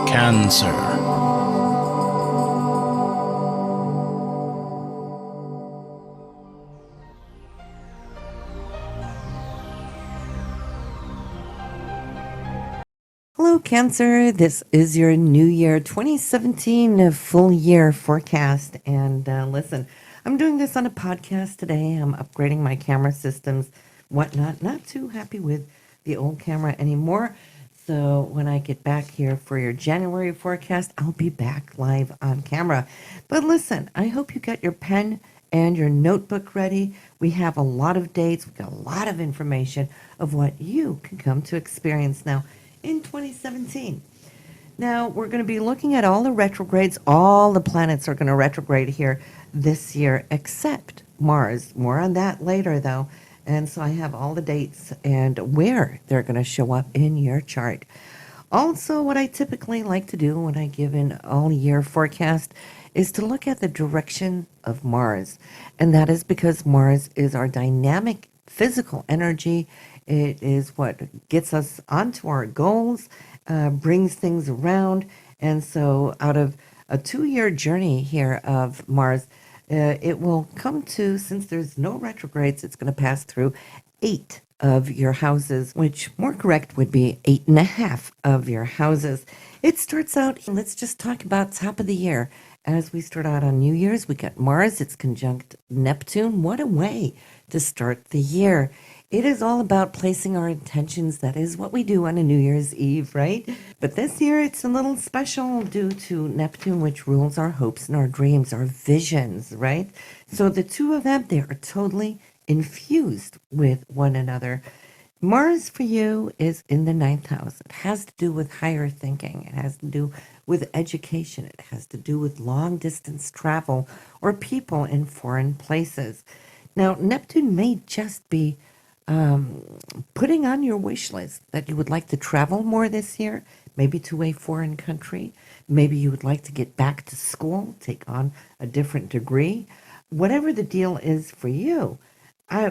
Cancer. Hello, Cancer. This is your New Year 2017 full year forecast. And listen, I'm doing this on a podcast today. I'm upgrading my camera systems, whatnot. Not too happy with the old camera anymore. So when I get back here for your January forecast, I'll be back live on camera. But listen, I hope you got your pen and your notebook ready. We have a lot of dates. We've got a lot of information of what you can come to experience now in 2017. Now, we're going to be looking at all the retrogrades. All the planets are going to retrograde here this year, except Mars. More on that later, though. And so I have all the dates and where they're going to show up in your chart. Also, what I typically like to do when I give an all-year forecast is to look at the direction of Mars. And that is because Mars is our dynamic physical energy. It is what gets us onto our goals, brings things around. And so out of a 2-year journey here of Mars, it will come to, since there's no retrogrades, it's going to pass through 8 of your houses, which more correct would be 8.5 of your houses. It starts out, let's just talk about top of the year. As we start out on New Year's, we got Mars, it's conjunct Neptune. What a way to start the year. It is all about placing our intentions. That is what we do on a New Year's Eve, right? But this year it's a little special due to Neptune, which rules our hopes and our dreams, our visions, right? So the two of them, they are totally infused with one another. Mars for you is in the 9th house. It has to do with higher thinking. It has to do with education. It has to do with long distance travel or people in foreign places. Now, Neptune may just be putting on your wish list that you would like to travel more this year, maybe to a foreign country. Maybe you would like to get back to school, take on a different degree. Whatever the deal is for you,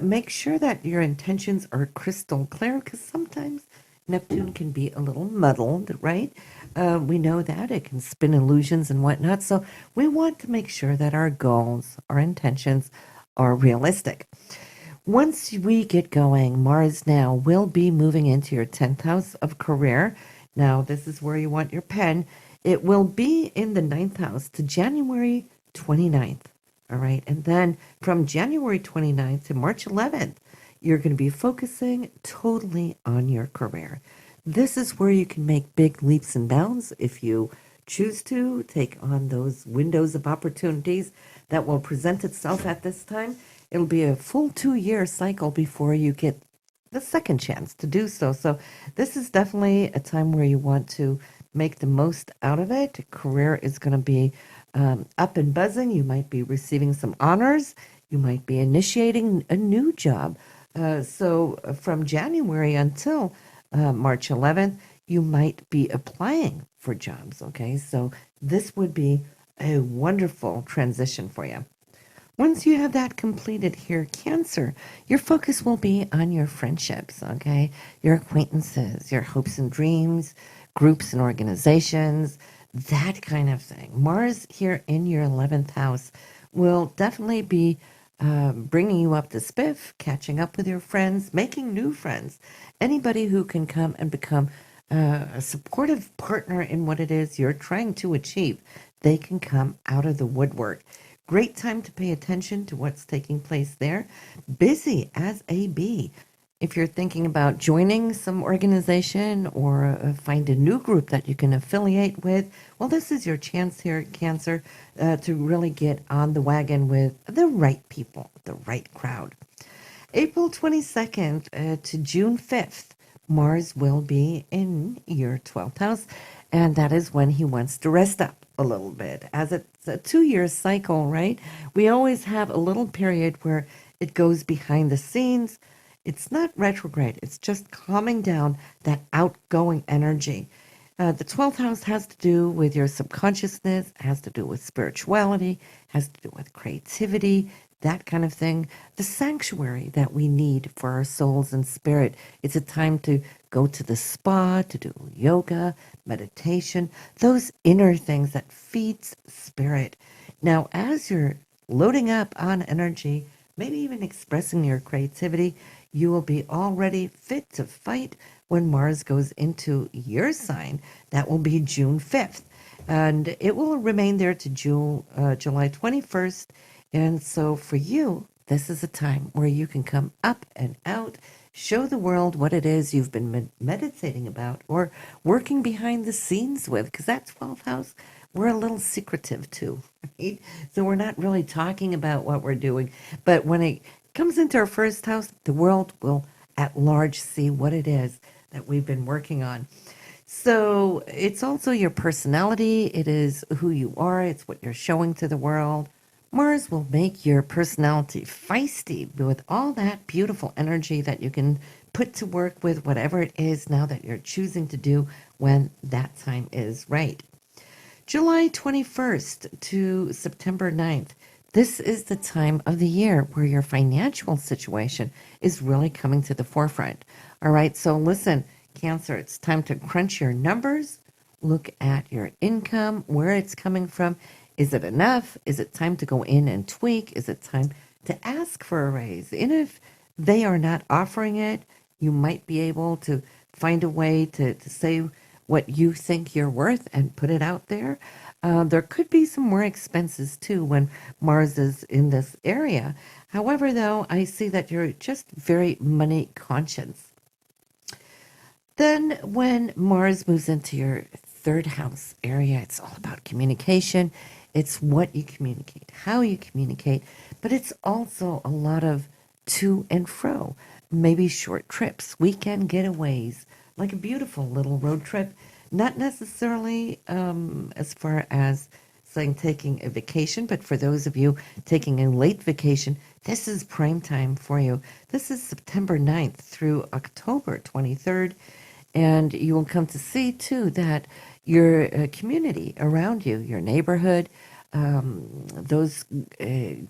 make sure that your intentions are crystal clear, because sometimes Neptune can be a little muddled, right? We know that it can spin illusions and whatnot. So we want to make sure that our goals, our intentions are realistic. Once we get going, Mars now will be moving into your 10th house of career. Now, this is where you want your pen. It will be in the 9th house to January 29th. All right. And then from January 29th to March 11th, you're going to be focusing totally on your career. This is where you can make big leaps and bounds if you choose to take on those windows of opportunities that will present itself at this time. It'll be a full 2-year cycle before you get the second chance to do so. So this is definitely a time where you want to make the most out of it. Career is going to be up and buzzing. You might be receiving some honors. You might be initiating a new job. So from January until March 11th, you might be applying for jobs, okay? So this would be a wonderful transition for you. Once you have that completed here, Cancer, your focus will be on your friendships, okay? Your acquaintances, your hopes and dreams, groups and organizations, that kind of thing. Mars here in your 11th house will definitely be bringing you up to spiff, catching up with your friends, making new friends. Anybody who can come and become a supportive partner in what it is you're trying to achieve, they can come out of the woodwork. Great time to pay attention to what's taking place there. Busy as a bee. If you're thinking about joining some organization or find a new group that you can affiliate with, well, this is your chance here, Cancer, to really get on the wagon with the right people, the right crowd. April 22nd to June 5th, Mars will be in your 12th house, and that is when he wants to rest up a little bit. As it's a 2-year cycle, right? We always have a little period where it goes behind the scenes. It's not retrograde. It's just calming down that outgoing energy. The 12th house has to do with your subconsciousness, has to do with spirituality, has to do with creativity, that kind of thing, the sanctuary that we need for our souls and spirit. It's a time to go to the spa, to do yoga, meditation, those inner things that feeds spirit. Now, as you're loading up on energy, maybe even expressing your creativity, you will be already fit to fight when Mars goes into your sign. That will be June 5th. And it will remain there to July 21st. And so for you, this is a time where you can come up and out, show the world what it is you've been meditating about or working behind the scenes with, because that 12th house, we're a little secretive too, right? So we're not really talking about what we're doing. But when it comes into our first house, the world will at large see what it is that we've been working on. So it's also your personality. It is who you are. It's what you're showing to the world. Mars will make your personality feisty with all that beautiful energy that you can put to work with whatever it is now that you're choosing to do when that time is right. July 21st to September 9th. This is the time of the year where your financial situation is really coming to the forefront. All right, so listen, Cancer, it's time to crunch your numbers, look at your income, where it's coming from. Is it enough? Is it time to go in and tweak? Is it time to ask for a raise? And if they are not offering it, you might be able to find a way to say what you think you're worth and put it out there. There could be some more expenses too when Mars is in this area. However, though, I see that you're just very money conscious. Then when Mars moves into your third house area, it's all about communication. It's what you communicate, how you communicate, but it's also a lot of to and fro, maybe short trips, weekend getaways, like a beautiful little road trip, not necessarily as far as saying taking a vacation, but for those of you taking a late vacation, this is prime time for you. This is September 9th through October 23rd. And you will come to see, too, that your community around you, your neighborhood, those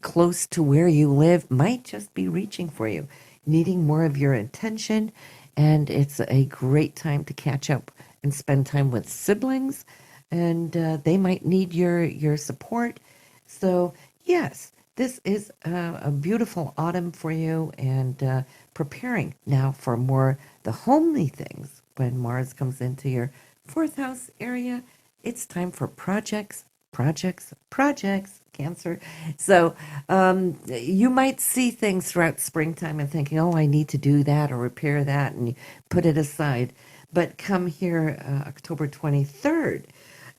close to where you live might just be reaching for you, needing more of your attention. And it's a great time to catch up and spend time with siblings. And they might need your support. So, yes, this is a beautiful autumn for you and preparing now for more the homely things. When Mars comes into your fourth house area, it's time for projects, Cancer. So you might see things throughout springtime and thinking, oh, I need to do that or repair that, and you put it aside. But come here October 23rd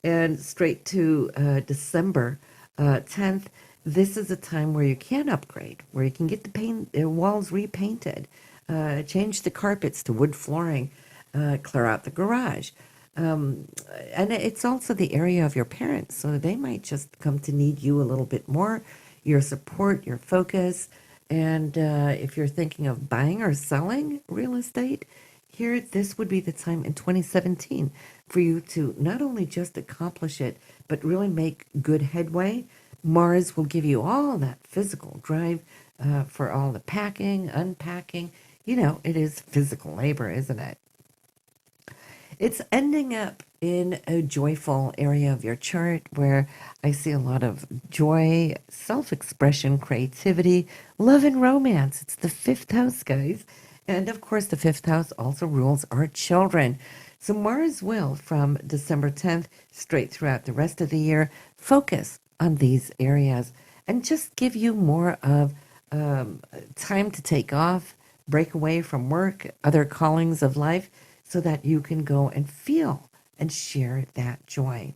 and straight to December 10th, this is a time where you can upgrade, where you can get the walls repainted, change the carpets to wood flooring, clear out the garage. And it's also the area of your parents, so they might just come to need you a little bit more, your support, your focus. And if you're thinking of buying or selling real estate, here, this would be the time in 2017 for you to not only just accomplish it, but really make good headway. Mars will give you all that physical drive for all the packing, unpacking. You know, it is physical labor, isn't it? It's ending up in a joyful area of your chart where I see a lot of joy, self-expression, creativity, love, and romance. It's the fifth house, guys. And of course, the fifth house also rules our children. So Mars will, from December 10th straight throughout the rest of the year, focus on these areas and just give you more of time to take off, break away from work, other callings of life, so that you can go and feel and share that joy.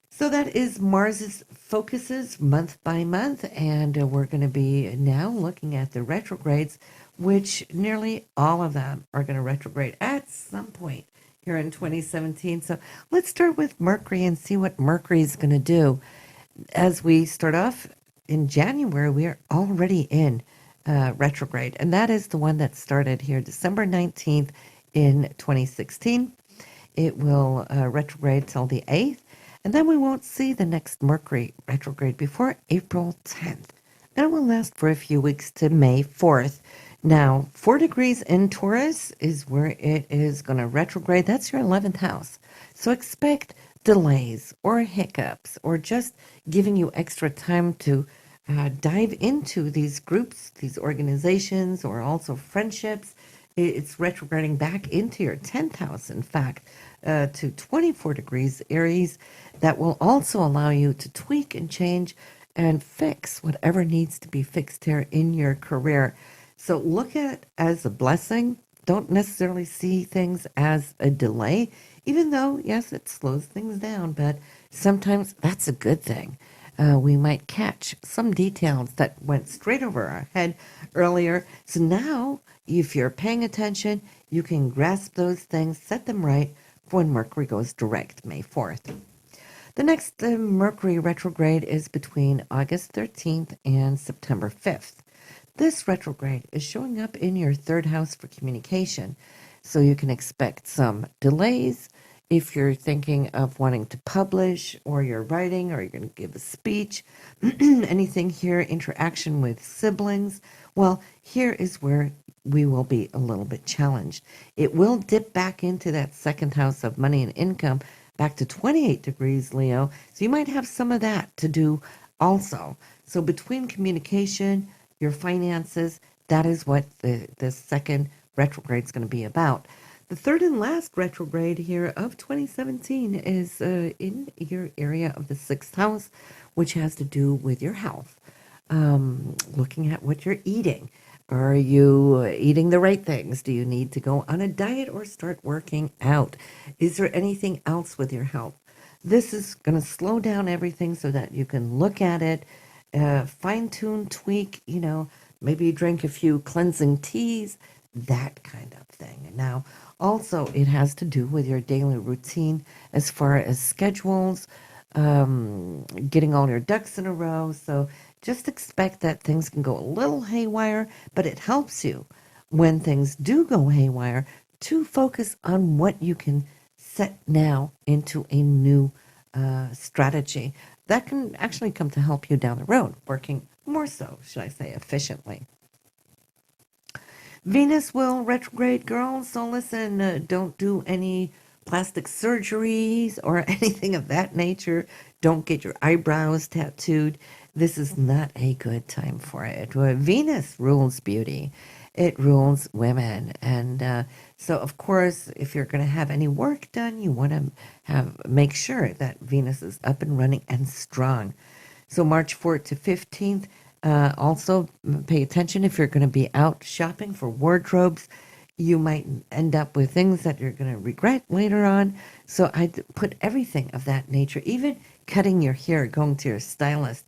So that is Mars's focuses month by month, and we're going to be now looking at the retrogrades, which nearly all of them are going to retrograde at some point here in 2017. So let's start with Mercury and see what Mercury is going to do. As we start off in January, we are already in retrograde, and that is the one that started here December 19th in 2016. It will retrograde till the 8th, and then we won't see the next Mercury retrograde before April 10th. and it will last for a few weeks to May 4th. Now, 4 degrees in Taurus is where it is going to retrograde. That's your 11th house. So expect delays or hiccups or just giving you extra time to dive into these groups, these organizations, or also friendships. It's retrograding back into your 10th house, in fact, to 24 degrees Aries. That will also allow you to tweak and change and fix whatever needs to be fixed here in your career. So look at it as a blessing. Don't necessarily see things as a delay, even though, yes, it slows things down, but sometimes that's a good thing. We might catch some details that went straight over our head earlier. So now, if you're paying attention, you can grasp those things, set them right for when Mercury goes direct, May 4th. The next Mercury retrograde is between August 13th and September 5th. This retrograde is showing up in your third house for communication, so you can expect some delays if you're thinking of wanting to publish or you're writing or you're going to give a speech. Anything here, interaction with siblings, well, here is where we will be a little bit challenged. It will dip back into that second house of money and income, back to 28 degrees Leo, so you might have some of that to do also. So between communication, your finances, that is what the second retrograde is going to be about. The third and last retrograde here of 2017 is in your area of the sixth house, which has to do with your health. Looking at what you're eating. Are you eating the right things? Do you need to go on a diet or start working out? Is there anything else with your health? This is going to slow down everything so that you can look at it, fine-tune, tweak, maybe drink a few cleansing teas, that kind of thing. And now, also, it has to do with your daily routine as far as schedules, getting all your ducks in a row. So just expect that things can go a little haywire, but it helps you when things do go haywire to focus on what you can set now into a new strategy that can actually come to help you down the road, working more so, should I say, efficiently. Venus will retrograde, girls, so listen, don't do any plastic surgeries or anything of that nature. Don't get your eyebrows tattooed. This is not a good time for it. Venus rules beauty. It rules women. And so, of course, if you're going to have any work done, you want to make sure that Venus is up and running and strong. So March 4th to 15th, also pay attention if you're going to be out shopping for wardrobes. You might end up with things that you're going to regret later on. So I'd put everything of that nature, even cutting your hair, going to your stylist,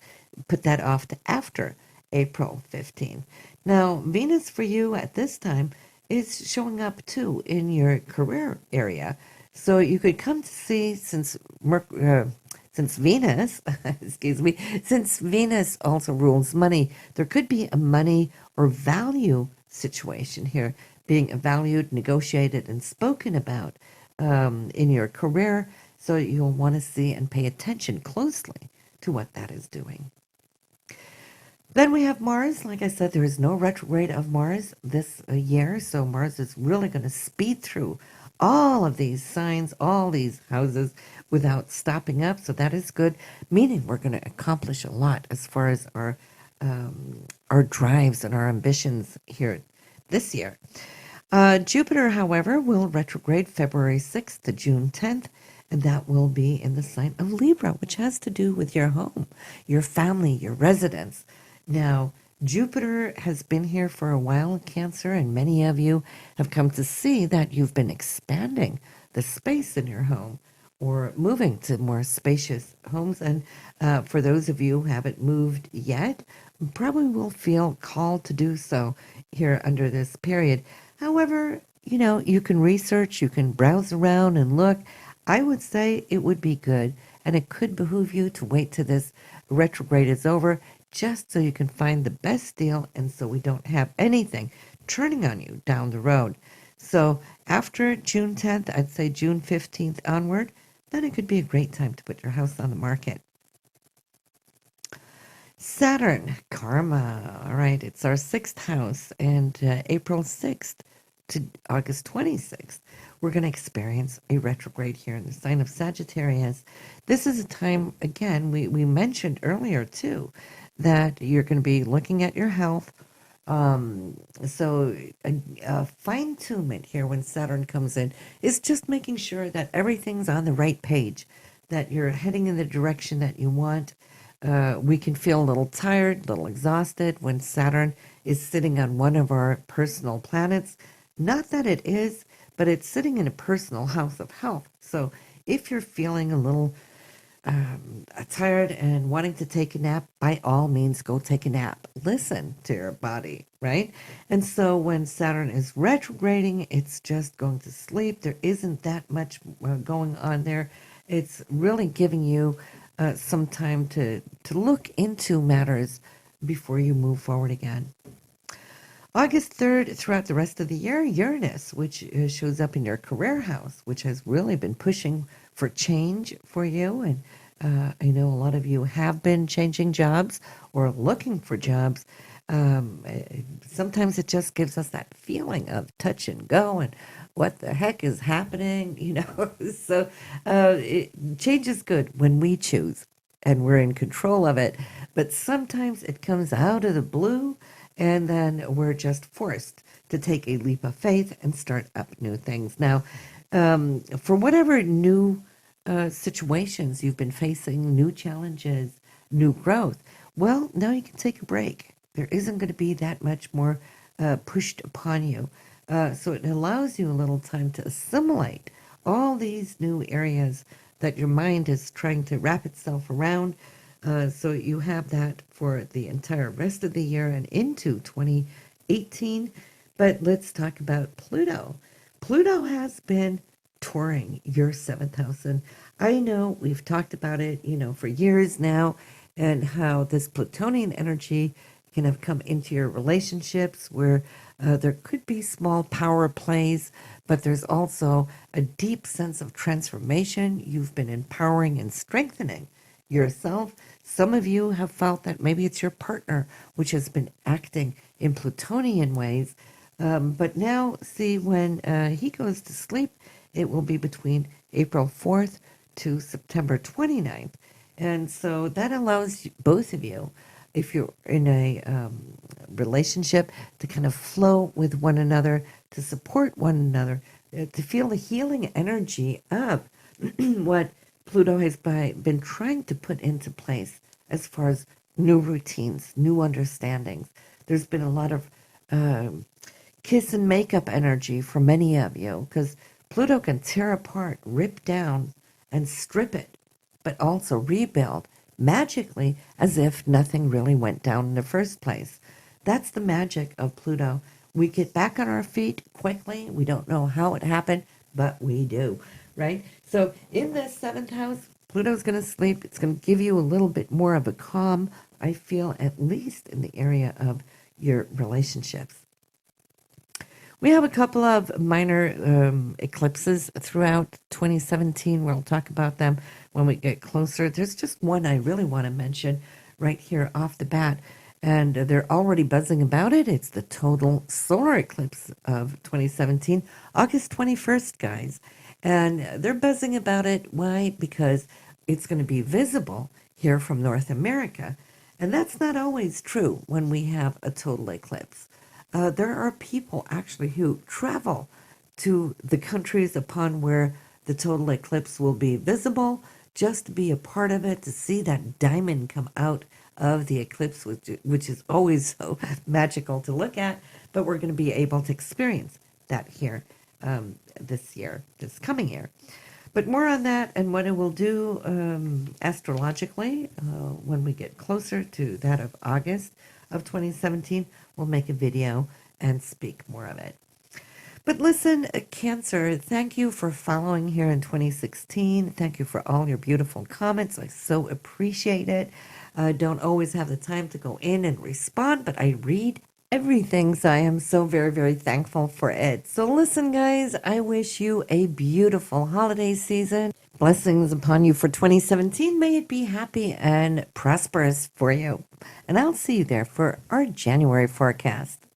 put that off to after April 15th. Now, Venus for you at this time is showing up too in your career area. So you could come to see, since Venus, excuse me, since Venus also rules money, there could be a money or value situation here being valued, negotiated, and spoken about in your career. So you'll want to see and pay attention closely to what that is doing. Then we have Mars. Like I said, there is no retrograde of Mars this year, so Mars is really going to speed through all of these signs, all these houses without stopping up. So that is good, meaning we're going to accomplish a lot as far as our drives and our ambitions here this year. Jupiter, however, will retrograde February 6th to June 10th, and that will be in the sign of Libra, which has to do with your home, your family, your residence. Now, Jupiter has been here for a while in Cancer, and many of you have come to see that you've been expanding the space in your home or moving to more spacious homes. And for those of you who haven't moved yet, probably will feel called to do so here under this period. However, you can research, you can browse around and look. I would say it would be good, and it could behoove you to wait till this retrograde is over, just so you can find the best deal and so we don't have anything turning on you down the road. So after June 10th, I'd say June 15th onward, then it could be a great time to put your house on the market. Saturn, karma. All right, it's our sixth house, and April 6th to August 26th, we're going to experience a retrograde here in the sign of Sagittarius. This is a time, again, we mentioned earlier too, that you're going to be looking at your health. So a fine tunement here when Saturn comes in is just making sure that everything's on the right page, that you're heading in the direction that you want. We can feel a little tired, a little exhausted when Saturn is sitting on one of our personal planets. Not that it is, but it's sitting in a personal house of health. So if you're feeling a little tired and wanting to take a nap, by all means, go take a nap. Listen to your body, right? And so when Saturn is retrograding, it's just going to sleep. There isn't that much going on there. It's really giving you some time to look into matters before you move forward again. August 3rd, throughout the rest of the year, Uranus, which shows up in your career house, which has really been pushing for change for you. And I know a lot of you have been changing jobs or looking for jobs. Sometimes it just gives us that feeling of touch and go and what the heck is happening, So change is good when we choose and we're in control of it. But sometimes it comes out of the blue and then we're just forced to take a leap of faith and start up new things. Now, for whatever new situations you've been facing, new challenges, new growth, well, now you can take a break. There isn't going to be that much more pushed upon you. So it allows you a little time to assimilate all these new areas that your mind is trying to wrap itself around. So you have that for the entire rest of the year and into 2018. But let's talk about Pluto. Pluto has been touring your seventh house. And I know we've talked about it, for years now, and how this Plutonian energy can have come into your relationships where there could be small power plays, but there's also a deep sense of transformation. You've been empowering and strengthening yourself. Some of you have felt that maybe it's your partner which has been acting in Plutonian ways. But now, see, when he goes to sleep, it will be between April 4th to September 29th. And so that allows both of you, if you're in a relationship, to kind of flow with one another, to support one another, to feel the healing energy of what Pluto has been trying to put into place as far as new routines, new understandings. There's been a lot of kiss and makeup energy for many of you because Pluto can tear apart, rip down, and strip it, but also rebuild magically as if nothing really went down in the first place. That's the magic of Pluto. We get back on our feet quickly. We don't know how it happened, but we do, right? So in the seventh house, Pluto's going to sleep. It's going to give you a little bit more of a calm, I feel, at least in the area of your relationships. We have a couple of minor eclipses throughout 2017. We'll talk about them when we get closer. There's just one I really want to mention right here off the bat, and they're already buzzing about it. It's the total solar eclipse of 2017, August 21st, guys. And they're buzzing about it. Why? Because it's going to be visible here from North America. And that's not always true when we have a total eclipse. There are people actually who travel to the countries upon where the total eclipse will be visible just to be a part of it, to see that diamond come out of the eclipse, which is always so magical to look at. But we're going to be able to experience that here this coming year. But more on that and what it will do astrologically when we get closer to that of August of 2017. We'll make a video and speak more of it. But listen, Cancer, thank you for following here in 2016. Thank you for all your beautiful comments. I so appreciate it. I don't always have the time to go in and respond, but I read everything, so I am so very, very thankful for it. So listen, guys, I wish you a beautiful holiday season. Blessings upon you for 2017. May it be happy and prosperous for you. And I'll see you there for our January forecast.